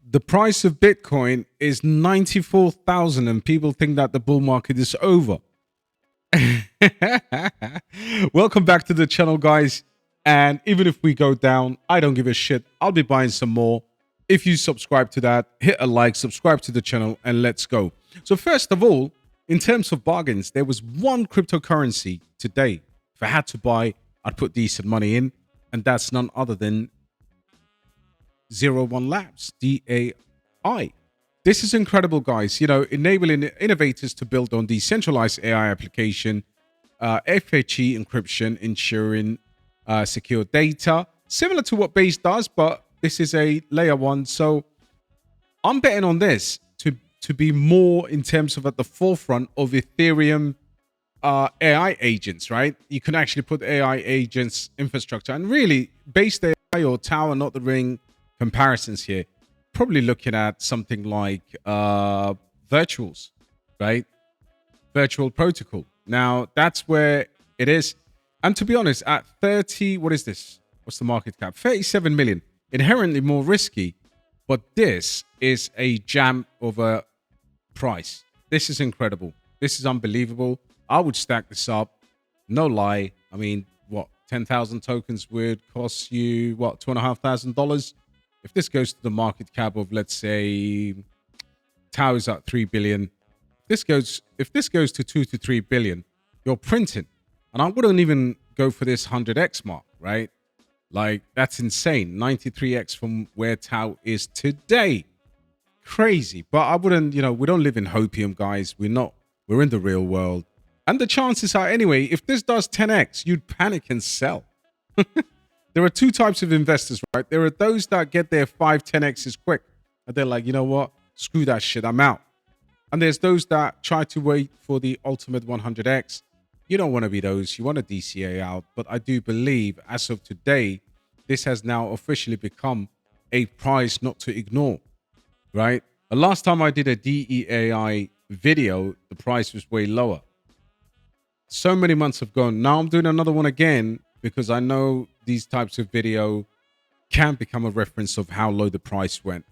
The price of Bitcoin is 94,000 and people think that the bull market is over. Welcome back to the channel, guys. And even if we go down, I don't give a shit. I'll be buying some more. If you subscribe to that, hit a like, subscribe to the channel, and let's go. So first of all, in terms of bargains, there was one cryptocurrency today. If I had to buy, I'd put decent money in, and that's none other than Zero1 Labs, DEAI. This is incredible, guys. You know, enabling innovators to build on decentralized AI application, FHE encryption, ensuring secure data, similar to what Base does, but this is a layer one. So I'm betting on this to be more in terms of at the forefront of Ethereum AI agents, right? You can actually put AI agents infrastructure, and really basedai or tower, not the ring comparisons here. Probably looking at something like virtuals, right? Virtual protocol. Now that's where it is. And to be honest, at 30, what is this? What's the market cap? 37 million. Inherently more risky, but this is a jam of a price. This is incredible. This is unbelievable. I would stack this up. No lie. I mean, what, 10,000 tokens would cost you, what, $2,500? If this goes to the market cap of, let's say, Towers at 3 billion, if this goes to 2 to 3 billion, you're printing. And I wouldn't even go for this 100x mark, right? Like, that's insane. 93x from where Tau is today. Crazy. But I wouldn't, you know, we don't live in hopium, guys. We're in the real world. And the chances are, anyway, if this does 10x, you'd panic and sell. There are two types of investors, right? There are those that get their 5-10x's quick. And they're like, you know what? Screw that shit. I'm out. And there's those that try to wait for the ultimate 100x. You don't want to be those. You want to DCA out. But I do believe, as of today, this has now officially become a price not to ignore, right? The last time I did a DEAI video, the price was way lower. So many months have gone. Now I'm doing another one again because I know these types of video can become a reference of how low the price went.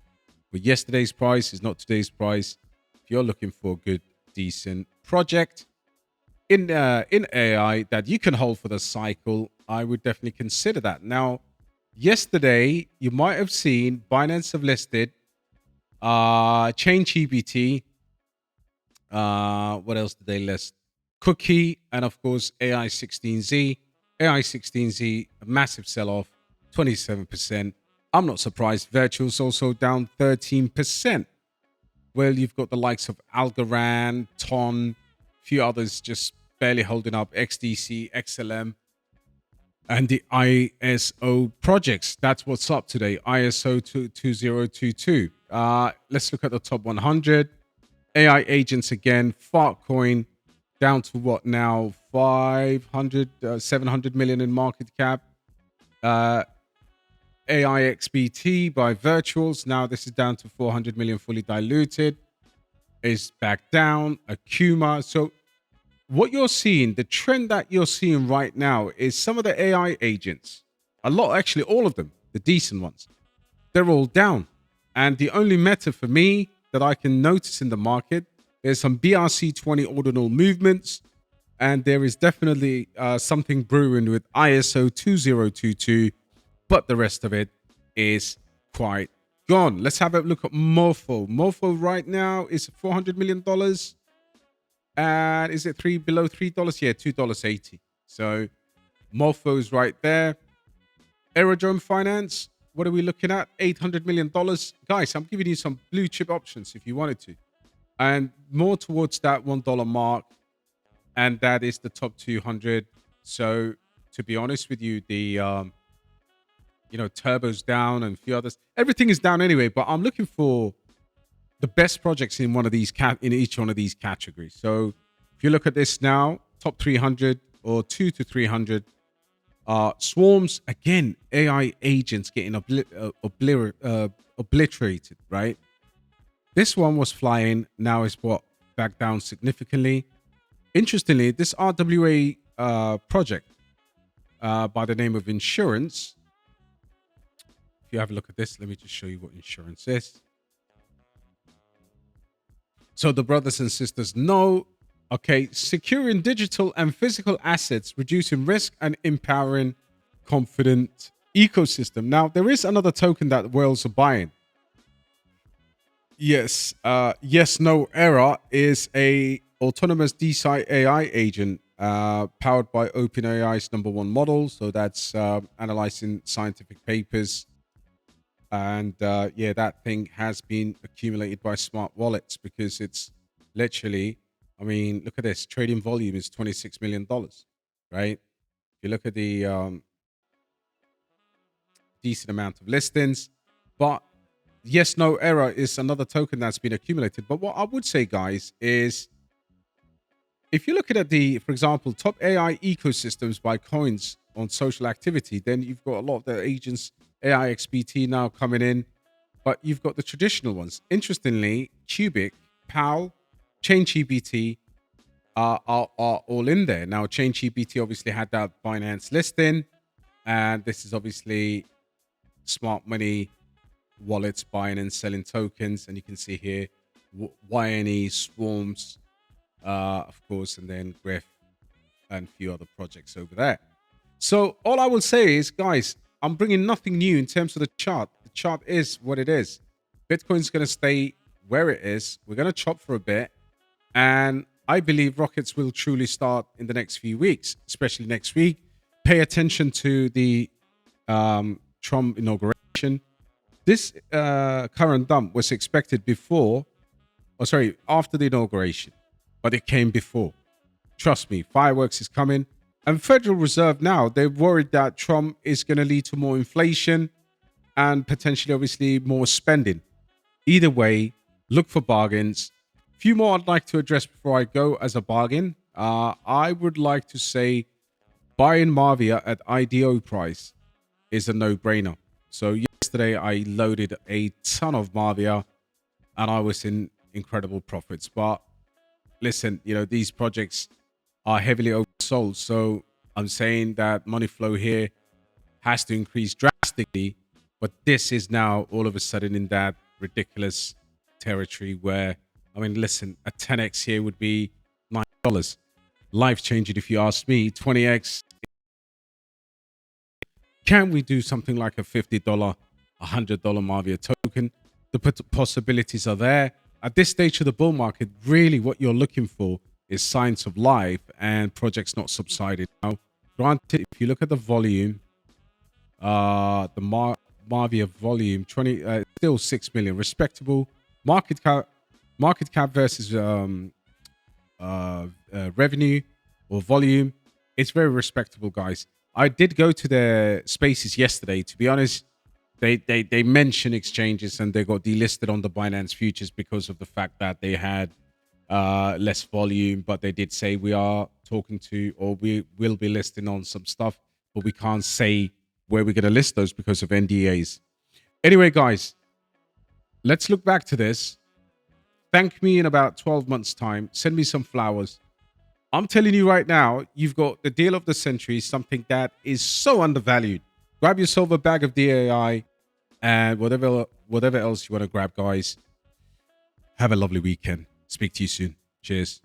But yesterday's price is not today's price. If you're looking for a good, decent project in AI that you can hold for the cycle, I would definitely consider that. Now, yesterday, you might have seen Binance have listed CGPT. What else did they list? Cookie, and of course, AI16Z. AI16Z, a massive sell-off, 27%. I'm not surprised. Virtual's also down 13%. Well, you've got the likes of Algorand, Tron, a few others just barely holding up, XDC, XLM, and the ISO projects. That's what's up today, ISO 2022. Let's look at the top 100. AI agents again, Fartcoin, down to what now? 700 million in market cap. AIXBT by virtuals. Now this is down to 400 million fully diluted. Is back down. Akuma. So what you're seeing, the trend that you're seeing right now is some of the AI agents, a lot, actually all of them, the decent ones, they're all down. And the only meta for me that I can notice in the market, there's some BRC20 ordinal movements, and there is definitely something brewing with ISO 2022, but the rest of it is quite gone. Let's have a look at Morpho. Morpho right now is $400 million. And is it below $3? Yeah, $2.80. So Morpho is right there. Aerodrome Finance, what are we looking at? $800 million. Guys, I'm giving you some blue chip options if you wanted to. And more towards that $1 mark. And that is the top 200. So to be honest with you, the Turbo's down and a few others. Everything is down anyway, but I'm looking for the best projects in one of these in each one of these categories. So if you look at this now, top 300 or 2 to 300 swarms, again, AI agents getting obliterated, right? This one was flying, now is back down significantly. Interestingly, this RWA project by the name of Insurance. If you have a look at this, let me just show you what Insurance is. So the brothers and sisters know, okay, securing digital and physical assets, reducing risk and empowering confident ecosystem. Now, there is another token that whales are buying. Yes, yes, no error is a autonomous DeSci AI agent powered by OpenAI's #1 model. So that's analyzing scientific papers. And yeah, that thing has been accumulated by smart wallets because it's literally, I mean, look at this trading volume is $26 million, right? If you look at the decent amount of listings, but yes, no error is another token that's been accumulated. But what I would say, guys, is if you're looking at the, for example, top AI ecosystems by coins on social activity, then you've got a lot of the agents, AI16 now coming in, but you've got the traditional ones. Interestingly, Cubic, PAL, ChainGPT are all in there. Now, ChainGPT obviously had that Binance listing, and this is obviously smart money wallets buying and selling tokens. And you can see here, YNE, Swarms, of course, and then Griff and a few other projects over there. So all I will say is, guys, I'm bringing nothing new in terms of the chart. The chart is what it is. Bitcoin's going to stay where it is. We're going to chop for a bit. And I believe rockets will truly start in the next few weeks, especially next week. Pay attention to the Trump inauguration. This current dump was expected before, or sorry, after the inauguration, but it came before. Trust me, fireworks is coming. And Federal Reserve now, they're worried that Trump is going to lead to more inflation and potentially, obviously, more spending. Either way, look for bargains. Few more I'd like to address before I go as a bargain. I would like to say buying Marvia at IDO price is a no-brainer. So yesterday I loaded a ton of Marvia and I was in incredible profits. But listen, you know, these projects are heavily oversold. So I'm saying that money flow here has to increase drastically. But this is now all of a sudden in that ridiculous territory where, I mean, listen, a 10x here would be $9. Life-changing if you ask me. 20x. Can we do something like a $50, $100 Marvia token? The possibilities are there. At this stage of the bull market, really what you're looking for is signs of life and projects not subsiding. Now, granted, if you look at the volume, the Marvia volume, still 6 million, respectable. Market cap versus revenue or volume, it's very respectable, guys. I did go to their spaces yesterday. To be honest, they mention exchanges and they got delisted on the Binance futures because of the fact that they had less volume. But they did say we are talking to, or we will be listing on some stuff, but we can't say where we're going to list those because of NDAs. Anyway, guys, let's look back to this. Thank me in about 12 months' time. Send me some flowers. I'm telling you right now, you've got the deal of the century, something that is so undervalued. Grab yourself a bag of DEAI and whatever else you want to grab, guys. Have a lovely weekend. Speak to you soon. Cheers.